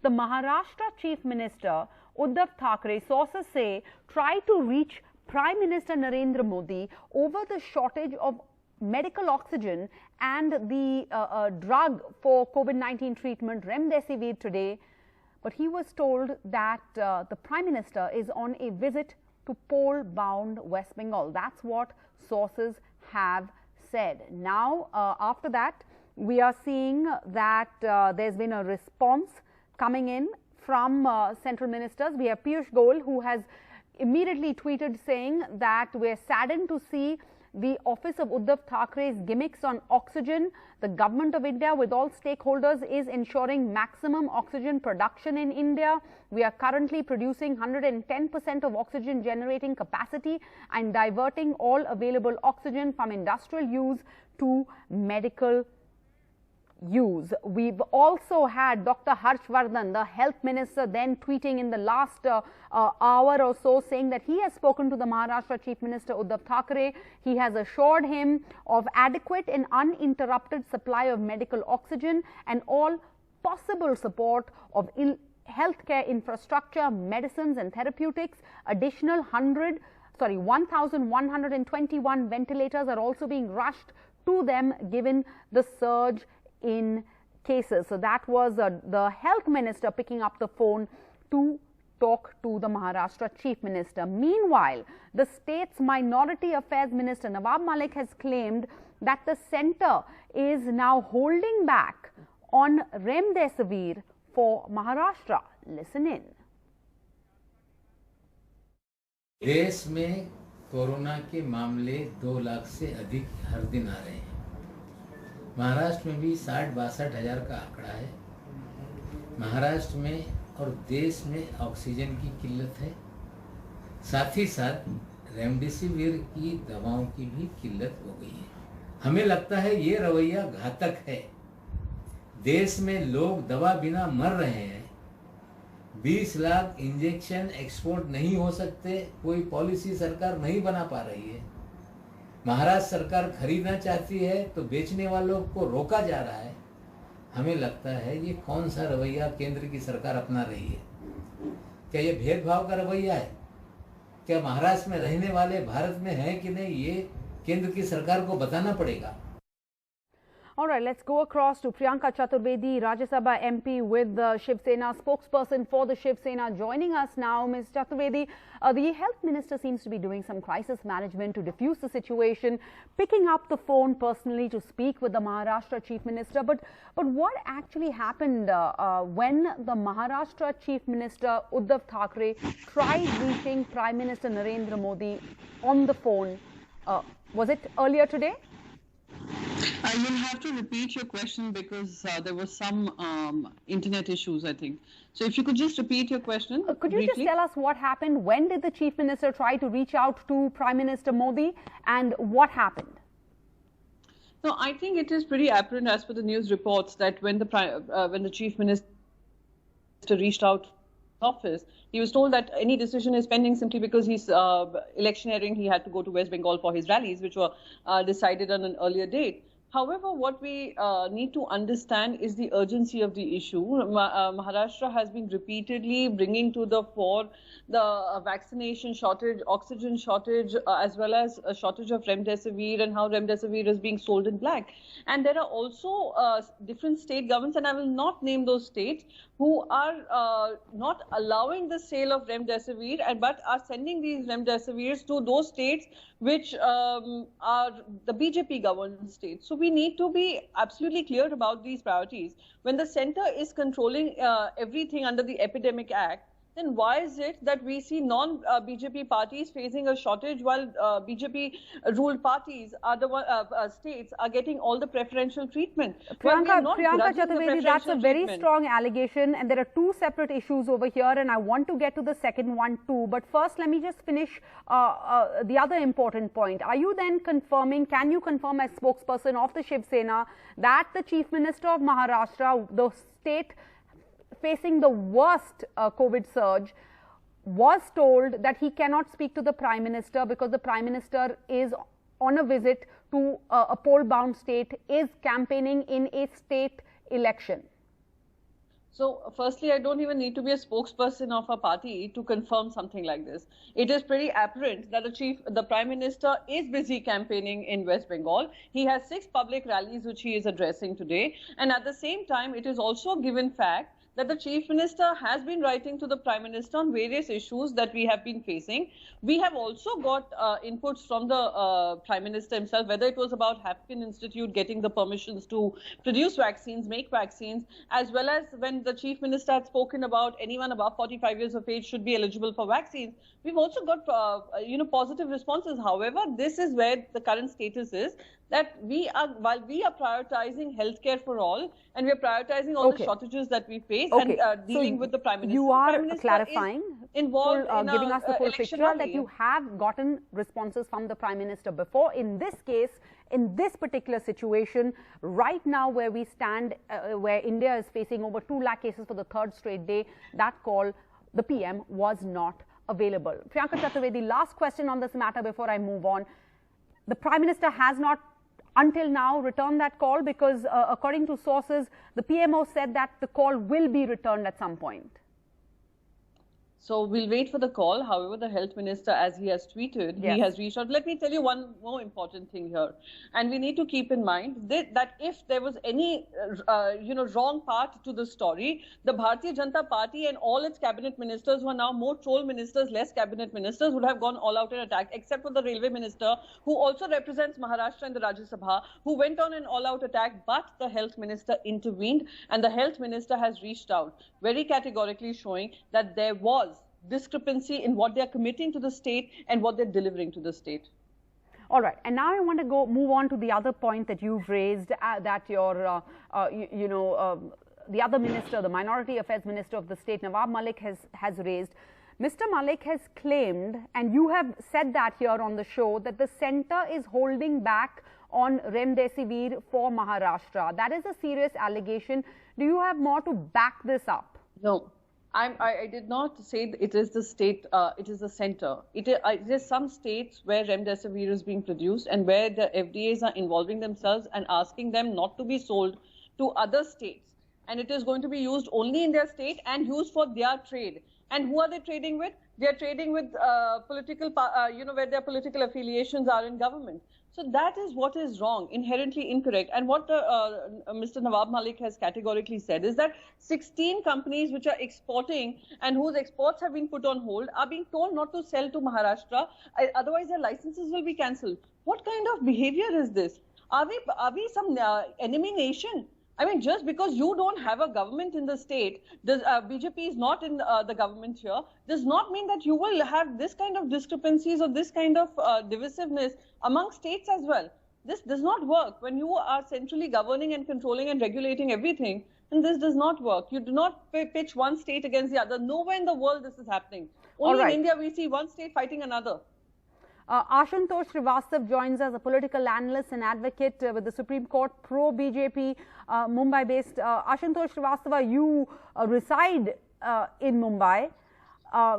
the Maharashtra Chief Minister Uddhav Thackeray, sources say, tried to reach Prime Minister Narendra Modi over the shortage of medical oxygen and the drug for COVID-19 treatment, Remdesivir, today. But he was told that the Prime Minister is on a visit to pole-bound West Bengal. That's what sources have said. Now, after that, we are seeing that there's been a response coming in from central ministers. We have Piyush Goyal, who has immediately tweeted saying that we're saddened to see the office of Uddhav Thackeray's gimmicks on oxygen. The government of India, with all stakeholders, is ensuring maximum oxygen production in India. We are currently producing 110% of oxygen generating capacity and diverting all available oxygen from industrial use to medical use. We've also had Dr. Harsh Vardhan, the health minister, then tweeting in the last hour or so, saying that he has spoken to the Maharashtra Chief Minister Uddhav Thackeray. He has assured him of adequate and uninterrupted supply of medical oxygen and all possible support of healthcare infrastructure, medicines and therapeutics. Additional 1,121 ventilators are also being rushed to them given the surge in cases. So that was the health minister picking up the phone to talk to the Maharashtra Chief Minister. Meanwhile, the state's Minority Affairs Minister Nawab Malik has claimed that the centre is now holding back on Remdesivir for Maharashtra. Listen in. देश में corona के मामले 2 लाख से अधिक हर दिन आ रहे हैं। महाराष्ट्र में भी 60-62 हजार का आंकड़ा है। महाराष्ट्र में और देश में ऑक्सीजन की किल्लत है, साथ ही साथ रेमडेसिविर की दवाओं की भी किल्लत हो गई है। हमें लगता है ये रवैया घातक है। देश में लोग दवा बिना मर रहे हैं। 20 लाख इंजेक्शन एक्सपोर्ट नहीं हो सकते, कोई पॉलिसी सरकार नहीं बना पा रही है। महाराष्ट्र सरकार खरीदना चाहती है तो बेचने वालों को रोका जा रहा है। हमें लगता है ये कौन सा रवैया केंद्र की सरकार अपना रही है? क्या ये भेदभाव का रवैया है? क्या महाराष्ट्र में रहने वाले भारत में हैं कि नहीं, ये केंद्र की सरकार को बताना पड़ेगा। All right, let's go across to Priyanka Chaturvedi, Rajya Sabha MP with the Shiv Sena, spokesperson for the Shiv Sena, joining us now. Ms. Chaturvedi, the health minister seems to be doing some crisis management to diffuse the situation, picking up the phone personally to speak with the Maharashtra Chief Minister. But what actually happened when the Maharashtra Chief Minister Uddhav Thackeray tried reaching Prime Minister Narendra Modi on the phone? Was it earlier today? You'll have to repeat your question because there was some internet issues, I think. So if you could just repeat your question. Could you just tell us what happened? When did the Chief Minister try to reach out to Prime Minister Modi and what happened? No, I think it is pretty apparent as per the news reports that when the Chief Minister reached out to the office, he was told that any decision is pending simply because he's electioneering. He had to go to West Bengal for his rallies, which were decided on an earlier date. However, what we need to understand is the urgency of the issue. Maharashtra has been repeatedly bringing to the fore the vaccination shortage, oxygen shortage, as well as a shortage of Remdesivir and how Remdesivir is being sold in black. And there are also different state governments, and I will not name those states, who are not allowing the sale of Remdesivir but are sending these Remdesivirs to those states which are the BJP governed states. So we need to be absolutely clear about these priorities. When the centre is controlling everything under the Epidemic Act, then why is it that we see non-BJP parties facing a shortage while BJP-ruled parties are the states are getting all the preferential treatment? Priyanka Chaturvedi, that's a very strong allegation, and there are two separate issues over here, and I want to get to the second one too. But first, let me just finish the other important point. Are you then confirming, can you confirm as spokesperson of the Shiv Sena that the Chief Minister of Maharashtra, the state facing the worst COVID surge, was told that he cannot speak to the Prime Minister because the Prime Minister is on a visit to a poll-bound state, is campaigning in a state election? So, firstly, I don't even need to be a spokesperson of a party to confirm something like this. It is pretty apparent that the Prime Minister is busy campaigning in West Bengal. He has 6 public rallies which he is addressing today. And at the same time, it is also a given fact that the Chief Minister has been writing to the Prime Minister on various issues that we have been facing. We have also got inputs from the Prime Minister himself, whether it was about Hampton Institute getting the permissions to produce vaccines, make vaccines, as well as when the Chief Minister had spoken about anyone above 45 years of age should be eligible for vaccines. We've also got positive responses. However, this is where the current status is, that while we are prioritizing healthcare for all, and we are prioritizing all the shortages that we face, and dealing with the Prime Minister. You are Prime Minister clarifying, involved in giving us the full picture that you rally. have gotten responses from the Prime Minister before. In this case, in this particular situation, right now where we stand, where India is facing over 2 lakh cases for the 3rd straight day, that call, the PM was not available. Priyanka Chaturvedi, last question on this matter before I move on. The Prime Minister has not until now returned that call, because according to sources, the PMO said that the call will be returned at some point. So we'll wait for the call. However, the health minister, as he has tweeted, he has reached out. Let me tell you one more important thing here. And we need to keep in mind that if there was any, wrong part to the story, the Bharatiya Janata Party and all its cabinet ministers, who are now more troll ministers, less cabinet ministers, would have gone all out in attack, except for the railway minister, who also represents Maharashtra in the Rajya Sabha, who went on an all out attack, but the health minister intervened, and the health minister has reached out, very categorically showing that there was discrepancy in what they are committing to the state and what they're delivering to the state. All right, and now I want to move on to the other point that you've raised, that your, the other minister, the Minority Affairs Minister of the state, Nawab Malik, has raised. Mr. Malik has claimed, and you have said that here on the show, that the centre is holding back on Remdesivir for Maharashtra. That is a serious allegation. Do you have more to back this up? No. I did not say it is the state, it is the center. It is some states where Remdesivir is being produced and where the FDAs are involving themselves and asking them not to be sold to other states. And it is going to be used only in their state and used for their trade. And who are they trading with? They are trading with political, where their political affiliations are in government. So that is what is wrong, inherently incorrect. And what Mr. Nawab Malik has categorically said is that 16 companies which are exporting and whose exports have been put on hold are being told not to sell to Maharashtra, otherwise their licenses will be cancelled. What kind of behavior is this? Are we some enemy nation? I mean, just because you don't have a government in the state, BJP is not in the government here, does not mean that you will have this kind of discrepancies or this kind of divisiveness among states as well. This does not work when you are centrally governing and controlling and regulating everything. And this does not work. You do not pitch one state against the other. Nowhere in the world this is happening. Only in India we see one state fighting another. Ashutosh Srivastav joins us, a political analyst and advocate with the Supreme Court, pro-BJP, Mumbai-based. Ashutosh Srivastava, you reside in Mumbai,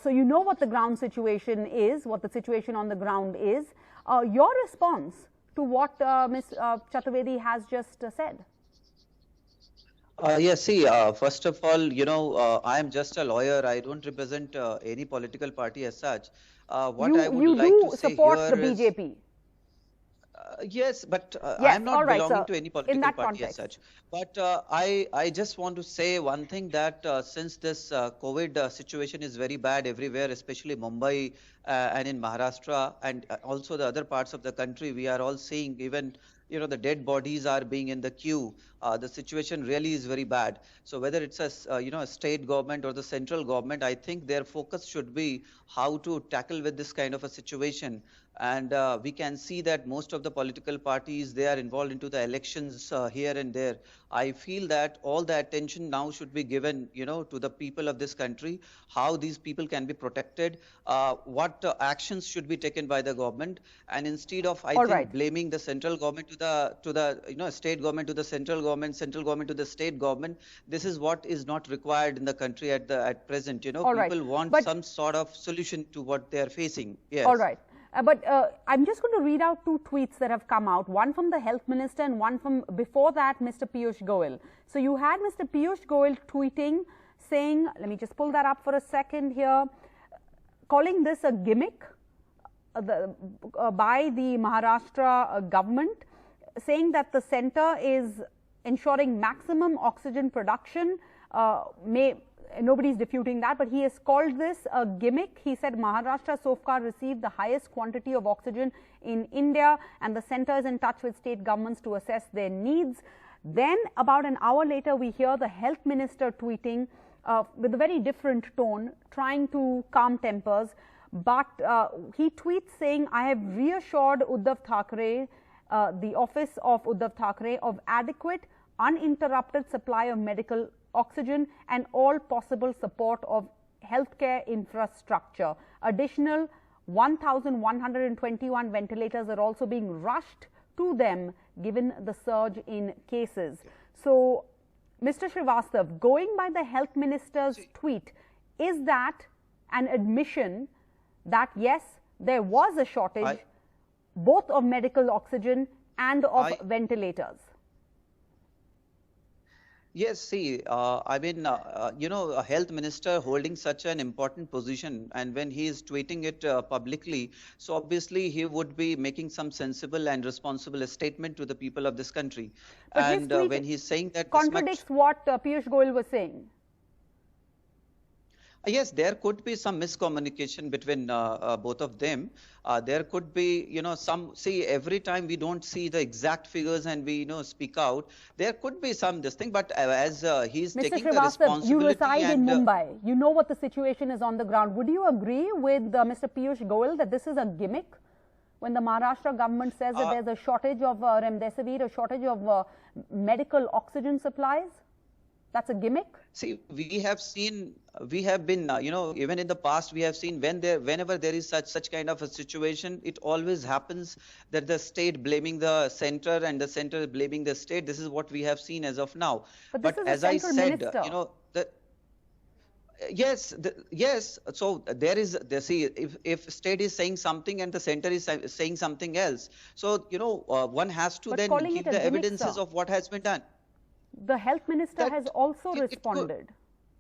so you know what the ground situation is, what the situation on the ground is. Your response to what Ms. Chaturvedi has just said? Yes, see, first of all, I am just a lawyer. I don't represent any political party as such. What I would like to say support here the BJP. Yes, but yes, I am not belonging to any in political that party context. as such. But I just want to say one thing, that since this COVID situation is very bad everywhere, especially Mumbai and in Maharashtra and also the other parts of the country, we are all seeing even the dead bodies are being in the queue. The situation really is very bad. So whether it's a state government or the central government, I think their focus should be how to tackle with this kind of a situation. And we can see that most of the political parties, they are involved into the elections here and there. I feel that all the attention now should be given, to the people of this country, how these people can be protected, what actions should be taken by the government, and instead of blaming the central government to the state government to the central government to the state government, this is what is not required in the country at present. People want some sort of solution to what they are facing. Yes. All right. But I'm just going to read out two tweets that have come out, one from the Health Minister and one from, before that, Mr. Piyush Goyal. So you had Mr. Piyush Goyal tweeting, saying, let me just pull that up for a second here, calling this a gimmick by the Maharashtra government, saying that the centre is ensuring maximum oxygen production. Nobody's disputing that, but he has called this a gimmick. He said Maharashtra so far received the highest quantity of oxygen in India, and the centre is in touch with state governments to assess their needs. Then about an hour later, we hear the Health Minister tweeting with a very different tone, trying to calm tempers. But he tweets saying, I have reassured Uddhav Thackeray, the office of Uddhav Thackeray, of adequate, uninterrupted supply of medical oxygen and all possible support of healthcare infrastructure. Additional 1,121 ventilators are also being rushed to them given the surge in cases. So, Mr. Srivastava, going by the Health Minister's tweet, is that an admission that yes, there was a shortage both of medical oxygen and of ventilators? Yes, see, I mean, a health minister holding such an important position, and when he is tweeting it publicly, so obviously he would be making some sensible and responsible statement to the people of this country. But and when he's saying that contradicts what Piyush Goyal was saying. Yes, there could be some miscommunication between both of them. There could be, some, see, every time we don't see the exact figures and we, speak out, there could be some this thing, but as he's taking the responsibility. You reside in Mumbai. You know what the situation is on the ground. Would you agree with Mr. Piyush Goyal that this is a gimmick? When the Maharashtra government says that there's a shortage of remdesivir, a shortage of medical oxygen supplies? That's a gimmick? See, we have been, even in the past, we have seen whenever there is such kind of a situation, it always happens that the state blaming the center and the center blaming the state. This is what we have seen as of now. But as I said, yes. So see, if state is saying something and the center is saying something else, so one has to then give the evidences of what has been done. The Health Minister has also responded.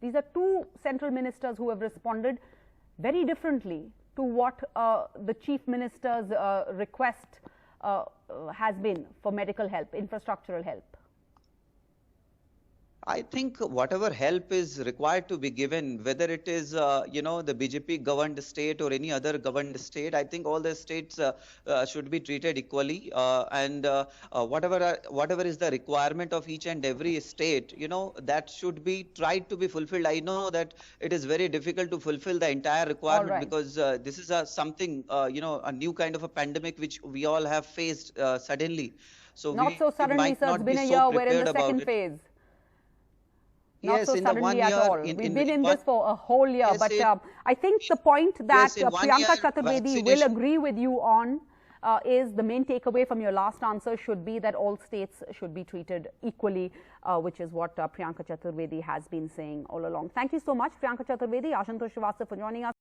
These are two central ministers who have responded very differently to what the Chief Minister's request has been for medical help, infrastructural help. I think whatever help is required to be given, whether it is, the BJP governed state or any other governed state, I think all the states should be treated equally. And whatever is the requirement of each and every state, that should be tried to be fulfilled. I know that it is very difficult to fulfill the entire requirement because this is something, a new kind of a pandemic which we all have faced suddenly. So not so suddenly, sir. It's been a year. We're in the second phase. Not so suddenly at all. We've been in this for a whole year. But I think the point that Priyanka Chaturvedi will agree with you on is the main takeaway from your last answer should be that all states should be treated equally, which is what Priyanka Chaturvedi has been saying all along. Thank you so much, Priyanka Chaturvedi, Ashutosh Srivastava, for joining us.